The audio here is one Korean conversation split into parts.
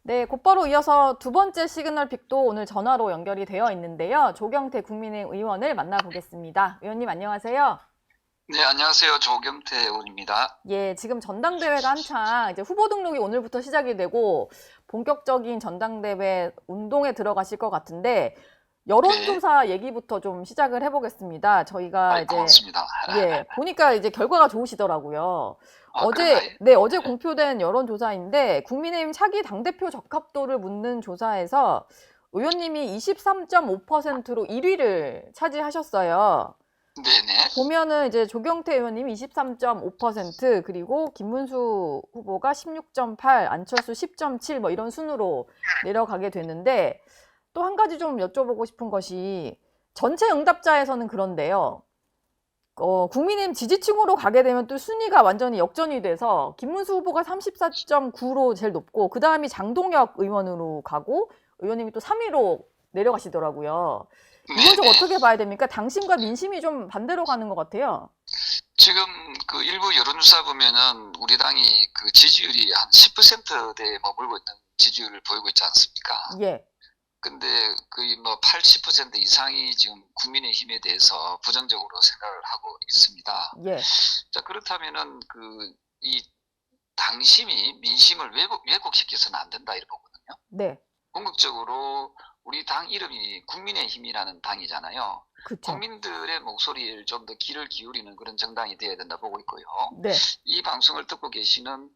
네, 곧바로 이어서 두 번째 시그널 픽도 오늘 전화로 연결이 되어 있는데요. 조경태 국민의힘 의원을 만나보겠습니다. 의원님 안녕하세요. 네, 안녕하세요. 조경태 의원입니다. 예, 지금 전당대회가 한창 이제 후보 등록이 오늘부터 시작이 되고 본격적인 전당대회 운동에 들어가실 것 같은데 네, 여론조사 얘기부터 좀 시작을 해보겠습니다. 저희가 이제 고맙습니다. 보니까 이제 결과가 좋으시더라고요. 그런가요? 어제 공표된 여론조사인데 국민의힘 차기 당대표 적합도를 묻는 조사에서 의원님이 23.5%로 1위를 차지하셨어요. 네네. 보면은 이제 조경태 의원님이 23.5%, 그리고 김문수 후보가 16.8, 안철수 10.7 뭐 이런 순으로 내려가게 됐는데 또 한 가지 좀 여쭤보고 싶은 것이 전체 응답자에서는 그런데요. 국민의힘 지지층으로 가게 되면 또 순위가 완전히 역전이 돼서 김문수 후보가 34.9로 제일 높고 그 다음이 장동혁 의원으로 가고 의원님이 또 3위로 내려가시더라고요. 이건 좀 네네. 어떻게 봐야 됩니까? 당심과 민심이 좀 반대로 가는 것 같아요. 지금 그 일부 여론조사 보면은 우리 당이 그 지지율이 한 10%대에 머물고 있는 지지율을 보이고 있지 않습니까? 예, 근데 거의 뭐 80% 이상이 지금 국민의힘에 대해서 부정적으로 생각을 하고 있습니다. 예, 자, 그렇다면은 이 당심이 민심을 왜곡시켜서는 안 된다 이렇게 보거든요. 네, 궁극적으로 우리 당 이름이 국민의힘이라는 당이잖아요. 그쵸. 국민들의 목소리를 좀 더 귀를 기울이는 그런 정당이 되어야 된다 보고 있고요. 네, 이 방송을 듣고 계시는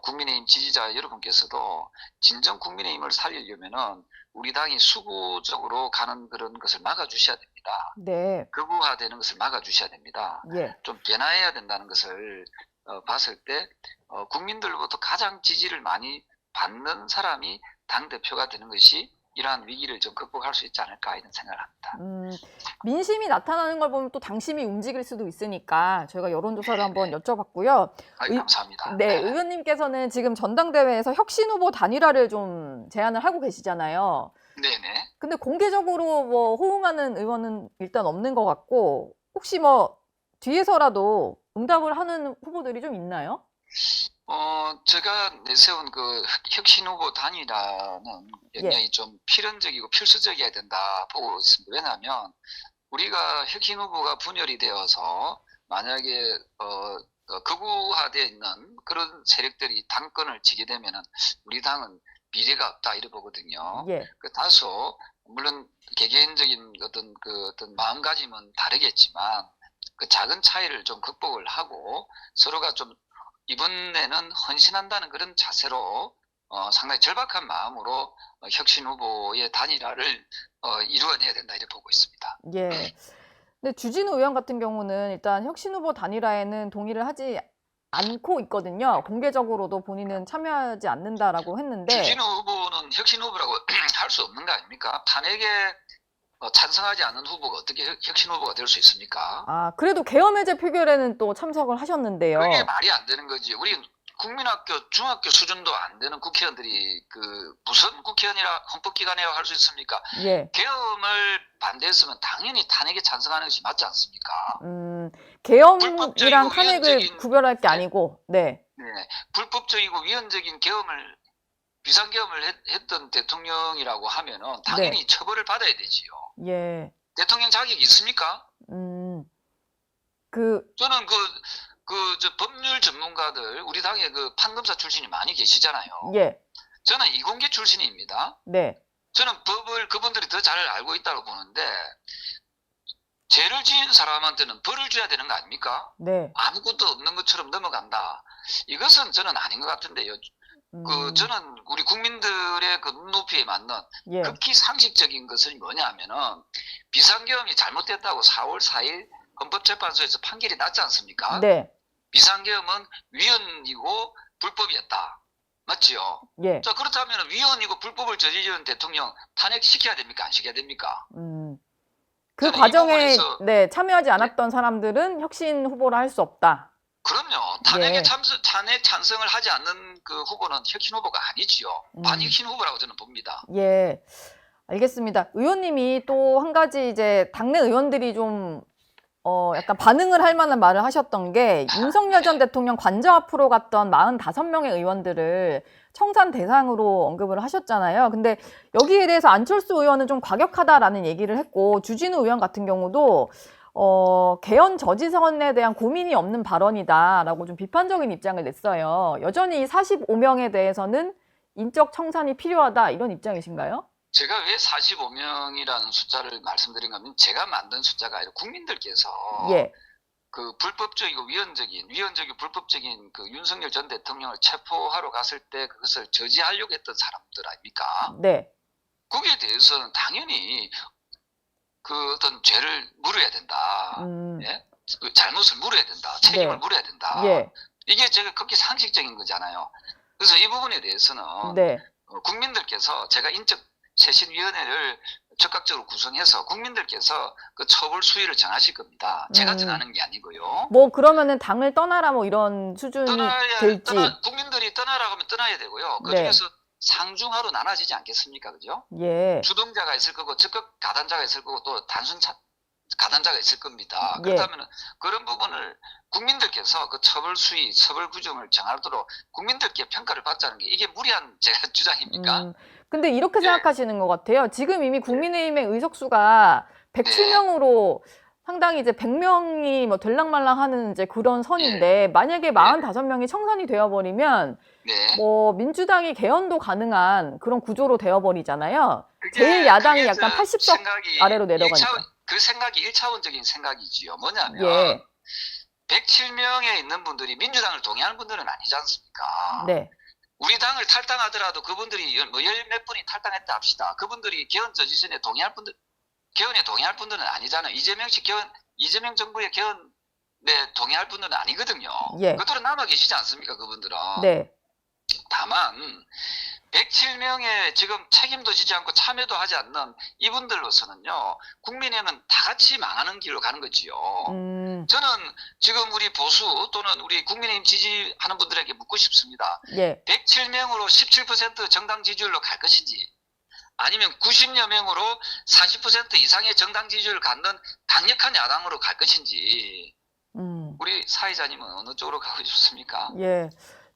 국민의힘 지지자 여러분께서도 진정 국민의힘을 살리려면은 우리 당이 수구적으로 가는 그런 것을 막아주셔야 됩니다. 네, 극우화되는 것을 막아주셔야 됩니다. 예. 좀 변화해야 된다는 것을 봤을 때 국민들로부터 가장 지지를 많이 받는 사람이 당대표가 되는 것이 이러한 위기를 좀 극복할 수 있지 않을까 이런 생각을 합니다. 민심이 나타나는 걸 보면 또 당심이 움직일 수도 있으니까 저희가 여론조사를 한번 여쭤봤고요. 감사합니다. 네, 의원님께서는 지금 전당대회에서 혁신 후보 단일화를 좀 제안을 하고 계시잖아요. 네네. 근데 공개적으로 뭐 호응하는 의원은 일단 없는 것 같고 혹시 뭐 뒤에서라도 응답을 하는 후보들이 좀 있나요? 제가 내세운 그 혁신 후보 단일화는 굉장히 좀 필연적이고 필수적이어야 된다 보고 있습니다. 왜냐하면 우리가 혁신 후보가 분열이 되어서 만약에 극우화되어 있는 그런 세력들이 당권을 쥐게 되면은 우리 당은 미래가 없다 이래 보거든요. 예, 다소 물론 개개인적인 어떤 마음가짐은 다르겠지만 그 작은 차이를 좀 극복을 하고 서로가 좀 이번에는 헌신한다는 그런 자세로 상당히 절박한 마음으로 혁신 후보의 단일화를 이루어내야 된다 이렇게 보고 있습니다. 예. 근데 주진우 의원 같은 경우는 일단 혁신 후보 단일화에는 동의를 하지 않고 있거든요. 공개적으로도 본인은 참여하지 않는다라고 했는데 주진우 후보는 혁신 후보라고 할 수 없는 거 아닙니까? 탄핵에 찬성하지 않는 후보가 어떻게 혁신 후보가 될 수 있습니까? 그래도 계엄해제 표결에는 또 참석을 하셨는데요. 그게 말이 안 되는 거지. 우리 국민학교, 중학교 수준도 안 되는 국회의원들이 무슨 국회의원이라 헌법기관이라고 할 수 있습니까? 예. 계엄을 반대했으면 당연히 탄핵에 찬성하는 것이 맞지 않습니까? 계엄이랑 탄핵을 위헌적인 구별할 게 아니고, 네. 네, 불법적이고 위헌적인 비상계엄을 했던 대통령이라고 하면은 당연히 처벌을 받아야 되지요. 예. 대통령 자격이 있습니까? 저는 저 법률 전문가들, 우리 당에 판검사 출신이 많이 계시잖아요. 예. 저는 이공계 출신입니다. 네. 저는 법을 그분들이 더 잘 알고 있다고 보는데, 죄를 지은 사람한테는 벌을 줘야 되는 거 아닙니까? 네. 아무것도 없는 것처럼 넘어간다. 이것은 저는 아닌 것 같은데요. 저는 우리 국민들의 눈높이에 맞는 예. 극히 상식적인 것은 뭐냐면은 비상계엄이 잘못됐다고 4월 4일 헌법재판소에서 판결이 났지 않습니까? 네. 비상계엄은 위헌이고 불법이었다. 맞지요? 예. 자, 그렇다면 위헌이고 불법을 저지른 대통령 탄핵시켜야 됩니까? 안 시켜야 됩니까? 그 저는 이 과정에 부분에서 참여하지 않았던 사람들은 혁신 후보를 할 수 없다. 그럼요. 탄핵에 탄핵 찬성을 하지 않는 그 후보는 혁신 후보가 아니지요. 반혁신 후보라고 저는 봅니다. 예. 알겠습니다. 의원님이 또 한 가지 이제 당내 의원들이 좀 약간 반응을 할 만한 말을 하셨던 게 윤석열 전 대통령 관저 앞으로 갔던 45명의 의원들을 청산 대상으로 언급을 하셨잖아요. 근데 여기에 대해서 안철수 의원은 좀 과격하다라는 얘기를 했고 주진우 의원 같은 경우도 개헌 저지선에 대한 고민이 없는 발언이다라고 좀 비판적인 입장을 냈어요. 여전히 45명에 대해서는 인적 청산이 필요하다 이런 입장이신가요? 제가 왜 45명이라는 숫자를 말씀드린 거면 제가 만든 숫자가 아니라 국민들께서 예, 그 불법적이고 위헌적이고 불법적인 그 윤석열 전 대통령을 체포하러 갔을 때 그것을 저지하려고 했던 사람들 아닙니까? 네, 거기에 대해서는 당연히 그 어떤 죄를 물어야 된다. 예? 그 잘못을 물어야 된다. 책임을 네. 물어야 된다. 예, 이게 제가 그렇게 상식적인 거잖아요. 그래서 이 부분에 대해서는 네, 국민들께서 제가 인적 쇄신위원회를 적극적으로 구성해서 국민들께서 그 처벌 수위를 정하실 겁니다. 제가 정하는 게 아니고요. 뭐 그러면은 당을 떠나라 뭐 이런 수준이 될지. 국민들이 떠나라고 하면 떠나야 되고요. 그 네. 중에서 상중하로 나눠지지 않겠습니까? 그죠? 예, 주동자가 있을 거고 적극 가담자가 있을 거고 또 단순 가담자가 있을 겁니다. 예. 그렇다면 그런 부분을 국민들께서 그 처벌 수위, 처벌 규정을 정하도록 국민들께 평가를 받자는 게 이게 무리한 제가 주장입니까? 근데 이렇게 예. 생각하시는 것 같아요. 지금 이미 국민의힘의 의석수가 107명으로 상당히 이제 100명이 뭐 될랑말랑 하는 이제 그런 선인데 만약에 45명이 청산이 되어버리면 네. 뭐 민주당이 개헌도 가능한 그런 구조로 되어버리잖아요. 그게- 제일 야당이 그게 약간 저 80석 생각이 아래로 내려가니까. 그 생각이 1차원적인 생각이지요. 뭐냐면 예, 107명에 있는 분들이 민주당을 동의하는 분들은 아니지 않습니까? 네, 우리 당을 탈당하더라도 그분들이 뭐 열 몇 분이 탈당했다 합시다. 그분들이 개헌 저지선에 동의할 분들, 개헌에 동의할 분들은 아니잖아요. 이재명 정부의 개헌에 동의할 분들은 아니거든요. 예. 그들은 남아 계시지 않습니까? 그분들은. 네, 다만 107명의 지금 책임도 지지 않고 참여도 하지 않는 이분들로서는요. 국민의힘은 다 같이 망하는 길로 가는 거지요. 저는 지금 우리 보수 또는 우리 국민의힘 지지하는 분들에게 묻고 싶습니다. 예, 107명으로 17% 정당 지지율로 갈 것인지 아니면 90여 명으로 40% 이상의 정당 지지율을 갖는 강력한 야당으로 갈 것인지 우리 사회자님은 어느 쪽으로 가고 싶습니까? 예.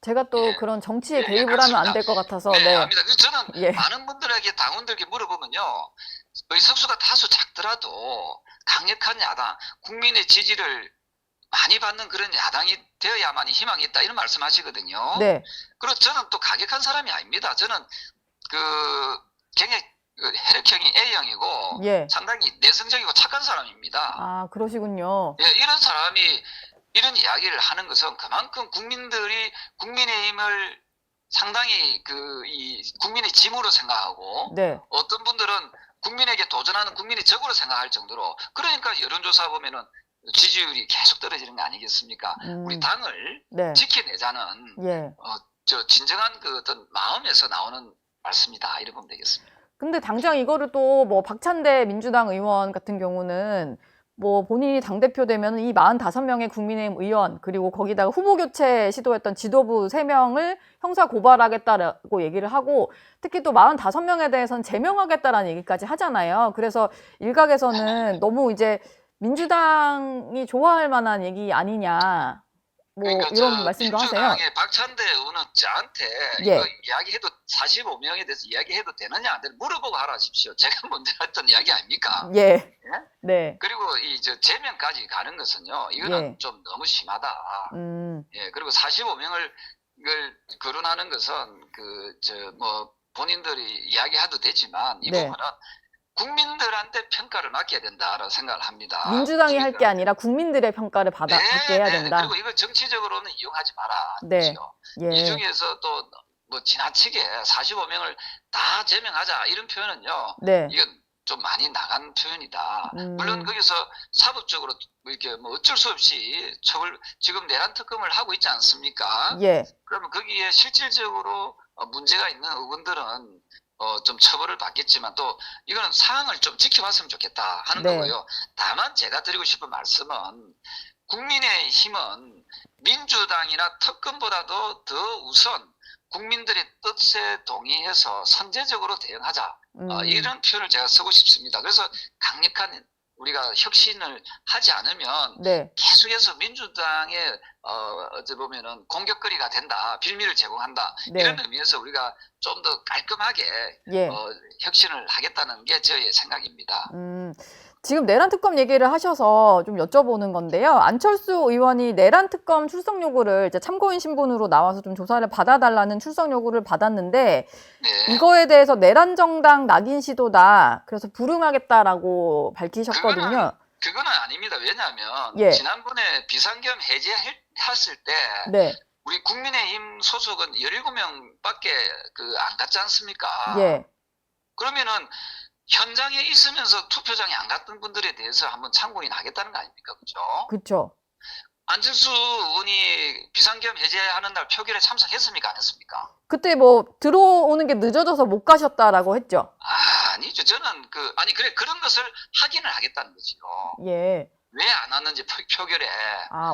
제가 또 예. 그런 정치에 예, 개입을 하면 안 그렇습니다. 될 것 같아서, 네, 네. 압니다. 그래서 저는 예. 많은 분들에게 당원들에게 물어보면요. 의석수가 다소 작더라도 강력한 야당, 국민의 지지를 많이 받는 그런 야당이 되어야만이 희망이 있다 이런 말씀하시거든요. 네, 그리고 저는 또 가격한 사람이 아닙니다. 저는 그 굉장히 혈액형이 A형이고 예. 상당히 내성적이고 착한 사람입니다. 아, 그러시군요. 예, 이런 사람이 이런 이야기를 하는 것은 그만큼 국민들이 국민의힘을 상당히 이 국민의 짐으로 생각하고 네, 어떤 분들은 국민에게 도전하는 국민의 적으로 생각할 정도로 그러니까 여론조사 보면은 지지율이 계속 떨어지는 거 아니겠습니까? 우리 당을 네, 지켜내자는 예. 저 진정한 그 어떤 마음에서 나오는 말씀이다 이렇게 보면 되겠습니다. 근데 당장 이거를 또 뭐 박찬대 민주당 의원 같은 경우는 뭐 본인이 당대표 되면 이 45명의 국민의힘 의원 그리고 거기다가 후보 교체 시도했던 지도부 3명을 형사 고발하겠다라고 얘기를 하고 특히 또 45명에 대해서는 제명하겠다라는 얘기까지 하잖아요. 그래서 일각에서는 너무 이제 민주당이 좋아할 만한 얘기 아니냐 뭐 그러니까 이런 말씀도 하세요. 민주당의 박찬대 의원은 저한테 예. 이거 이야기해도 45명에 대해서 이야기해도 되느냐 안 되느냐 물어보고 하라십시오. 제가 먼저 했던 이야기 아닙니까? 예. 네. 그리고 이 제명까지 가는 것은요. 이거는 예. 좀 너무 심하다. 음. 예. 그리고 45명을 거론하는 것은 뭐 본인들이 이야기해도 되지만 이 네. 부분은 국민들한테 평가를 맡겨야 된다라고 생각을 합니다. 민주당이 할 게 아니라 국민들의 평가를 받게 해야 된다. 그리고 이걸 정치적으로는 이용하지 마라. 네. 예. 이 중에서 또 뭐 지나치게 45명을 다 제명하자 이런 표현은요. 네. 이건 좀 많이 나간 표현이다. 물론 거기서 사법적으로 이렇게 뭐 어쩔 수 없이 지금 내란 특검을 하고 있지 않습니까? 예. 그러면 거기에 실질적으로 문제가 있는 의원들은 좀 처벌을 받겠지만 또 이거는 사항을 좀 지켜봤으면 좋겠다 하는 네. 거고요. 다만 제가 드리고 싶은 말씀은 국민의힘은 민주당이나 특검보다도 더 우선 국민들의 뜻에 동의해서 선제적으로 대응하자. 이런 표현을 제가 쓰고 싶습니다. 그래서 강력한 우리가 혁신을 하지 않으면 네. 계속해서 민주당의 어찌 보면은 공격거리가 된다, 빌미를 제공한다 네. 이런 의미에서 우리가 좀 더 깔끔하게 예. 혁신을 하겠다는 게 저의 생각입니다. 지금 내란 특검 얘기를 하셔서 좀 여쭤보는 건데요. 안철수 의원이 내란 특검 출석 요구를 이제 참고인 신분으로 나와서 좀 조사를 받아달라는 출석 요구를 받았는데 네. 이거에 대해서 내란 정당 낙인 시도다. 그래서 불응하겠다라고 밝히셨거든요. 그거는 아닙니다. 왜냐하면 예. 지난번에 비상계엄 해제했을 때 네. 우리 국민의힘 소속은 17명밖에 안 갔지 않습니까? 예. 그러면은 현장에 있으면서 투표장에 안 갔던 분들에 대해서 한번 참고인 하겠다는 거 아닙니까? 그죠? 그쵸. 안철수 의원이 비상계엄 해제하는 날 표결에 참석했습니까? 안 했습니까? 그때 뭐 들어오는 게 늦어져서 못 가셨다라고 했죠. 아니죠. 저는 그런 것을 확인을 하겠다는 거지요. 예. 왜 안 왔는지 표결에.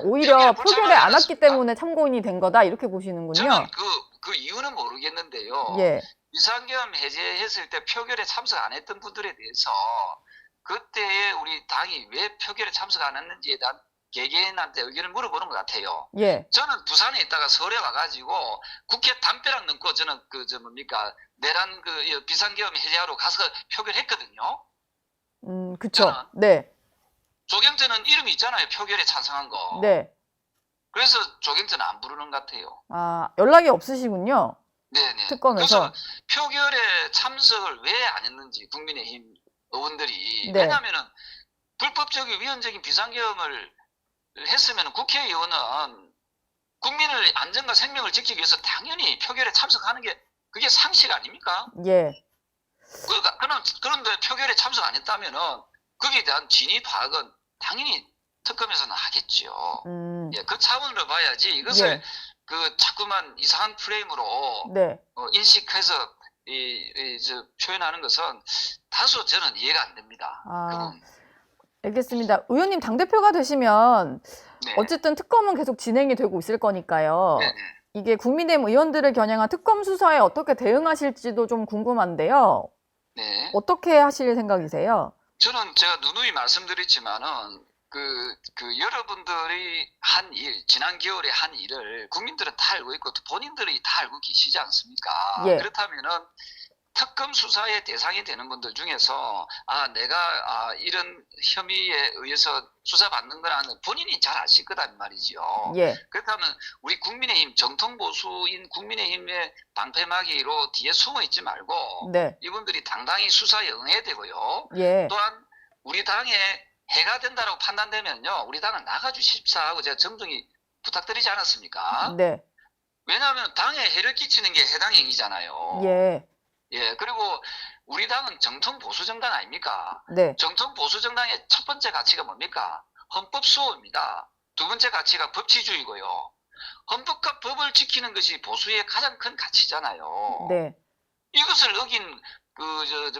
오히려 표결에 표결에 불참하지 안 왔기 않았습니까? 때문에 참고인이 된 거다. 이렇게 보시는군요. 저는 그 이유는 모르겠는데요. 예. 비상계엄 해제했을 때 표결에 참석 안 했던 분들에 대해서 그때에 우리 당이 왜 표결에 참석 안 했는지에 대한 개개인한테 의견을 물어보는 것 같아요. 예. 저는 부산에 있다가 서울에 와가지고 국회 담벼락 넘고 저는 내란 비상계엄 해제하러 가서 표결했거든요. 그쵸. 저는 네. 조경태는 이름이 있잖아요. 표결에 찬성한 거. 네. 그래서 조경태는 안 부르는 것 같아요. 연락이 없으시군요. 네네. 특검에서. 그래서 표결에 참석을 왜 안 했는지 국민의힘 의원들이 네. 왜냐하면은 불법적인 위헌적인 비상계엄을 했으면 국회의원은 국민의 안전과 생명을 지키기 위해서 당연히 표결에 참석하는 게 그게 상식 아닙니까? 예. 그런데 표결에 참석 안 했다면은 거기에 대한 진위 파악은 당연히 특검에서는 하겠지요. 예, 그 차원으로 봐야지 이것을 예. 자꾸만 이상한 프레임으로 네. 인식해서 표현하는 것은 다소 저는 이해가 안 됩니다. 알겠습니다. 의원님 당대표가 되시면 네. 어쨌든 특검은 계속 진행이 되고 있을 거니까요. 네네. 이게 국민의힘 의원들을 겨냥한 특검 수사에 어떻게 대응하실지도 좀 궁금한데요. 네. 어떻게 하실 생각이세요? 저는 제가 누누이 말씀드렸지만은 여러분들이 한 일, 지난 겨울에 한 일을 국민들은 다 알고 있고 또 본인들이 다 알고 계시지 않습니까? 예. 그렇다면은 특검 수사의 대상이 되는 분들 중에서 내가 이런 혐의에 의해서 수사받는 거라는 본인이 잘 아실 거란 말이죠. 예. 그렇다면 우리 국민의힘 정통 보수인 국민의힘의 방패막이로 뒤에 숨어 있지 말고 네. 이분들이 당당히 수사에 응해야 되고요. 예. 또한 우리 당에 해가 된다고 판단되면요, 우리 당을 나가주십사 하고 제가 정중히 부탁드리지 않았습니까? 네. 왜냐하면 당에 해를 끼치는 게 해당 행위잖아요. 예. 예, 그리고 우리 당은 정통 보수 정당 아닙니까? 네. 정통 보수 정당의 첫 번째 가치가 뭡니까? 헌법 수호입니다. 두 번째 가치가 법치주의고요. 헌법과 법을 지키는 것이 보수의 가장 큰 가치잖아요. 네. 이것을 어긴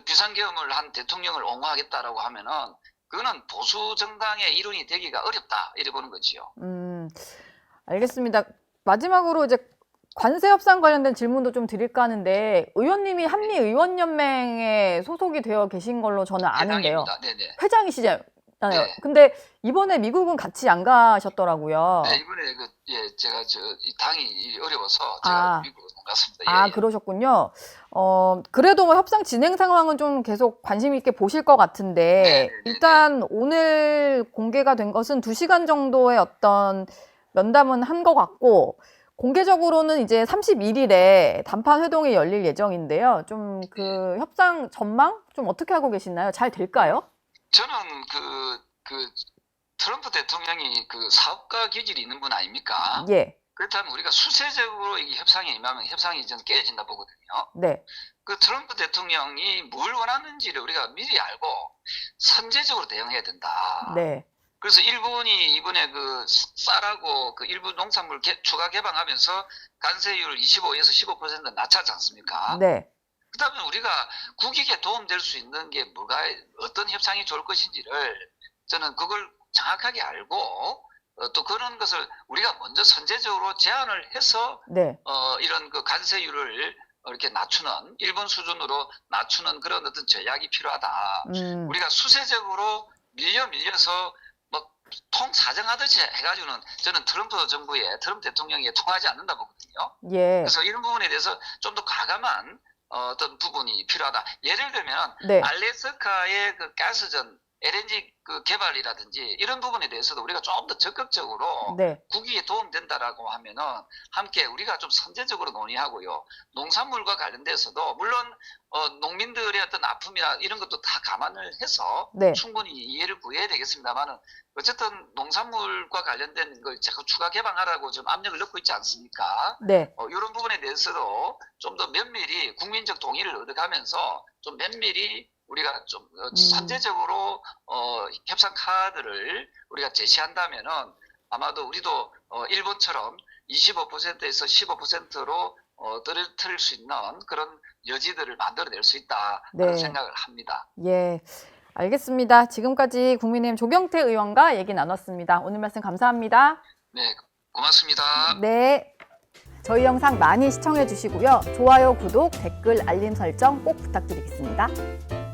비상계엄을 한 대통령을 옹호하겠다라고 하면은 그거는 보수 정당의 일원이 되기가 어렵다 이래 보는 거지요. 알겠습니다. 마지막으로 이제 관세 협상 관련된 질문도 좀 드릴까 하는데 의원님이 한미의원연맹에 소속이 되어 계신 걸로 저는 아는데요. 해당입니다. 네네. 회장이시잖아요. 네. 근데 이번에 미국은 같이 안 가셨더라고요. 네, 이번에 제가 이 당이 어려워서 제가 미국으로 못 갔습니다. 예, 예. 그러셨군요. 그래도 뭐 협상 진행 상황은 좀 계속 관심 있게 보실 것 같은데 네네네네. 일단 오늘 공개가 된 것은 2시간 정도의 어떤 면담은 한 것 같고 공개적으로는 이제 31일에 단판 회동이 열릴 예정인데요. 좀 그 협상 전망 좀 어떻게 하고 계시나요? 잘 될까요? 저는 트럼프 대통령이 사업가 기질이 있는 분 아닙니까? 예. 그렇다면 우리가 수세적으로 이 협상에 임하면 협상이 저는 깨진다 보거든요. 네. 트럼프 대통령이 뭘 원하는지를 우리가 미리 알고 선제적으로 대응해야 된다. 네. 그래서 일본이 이번에 쌀하고 일부 농산물 추가 개방하면서 관세율을 25에서 15% 낮췄지 않습니까? 네. 그다음에 우리가 국익에 도움될 수 있는 게 어떤 협상이 좋을 것인지를 저는 그걸 정확하게 알고 또 그런 것을 우리가 먼저 선제적으로 제안을 해서 네. 이런 관세율을 이렇게 낮추는 일본 수준으로 낮추는 그런 어떤 전략이 필요하다. 우리가 수세적으로 밀려서 뭐 통사정하듯이 해가지고는 저는 트럼프 대통령에 통하지 않는다 보거든요. 예. 그래서 이런 부분에 대해서 좀 더 과감한 어떤 부분이 필요하다. 예를 들면 네. 알래스카의 그 가스전 LNG 그 개발이라든지 이런 부분에 대해서도 우리가 좀 더 적극적으로 네. 국익에 도움된다라고 하면은 함께 우리가 좀 선제적으로 논의하고요. 농산물과 관련돼서도 물론 농민들의 어떤 아픔이나 이런 것도 다 감안을 해서 네. 충분히 이해를 구해야 되겠습니다만은 어쨌든 농산물과 관련된 걸 자꾸 추가 개방하라고 좀 압력을 넣고 있지 않습니까? 네. 이런 부분에 대해서도 좀 더 면밀히 국민적 동의를 얻어가면서 좀 면밀히 우리가 좀 선제적으로 협상 카드를 우리가 제시한다면은 아마도 우리도 일본처럼 25%에서 15%로 떨어뜨릴 수 있는 그런 여지들을 만들어낼 수 있다 그런 네. 생각을 합니다. 예. 알겠습니다. 지금까지 국민의힘 조경태 의원과 얘기 나눴습니다. 오늘 말씀 감사합니다. 네, 고맙습니다. 네. 저희 영상 많이 시청해 주시고요. 좋아요, 구독, 댓글, 알림 설정 꼭 부탁드리겠습니다.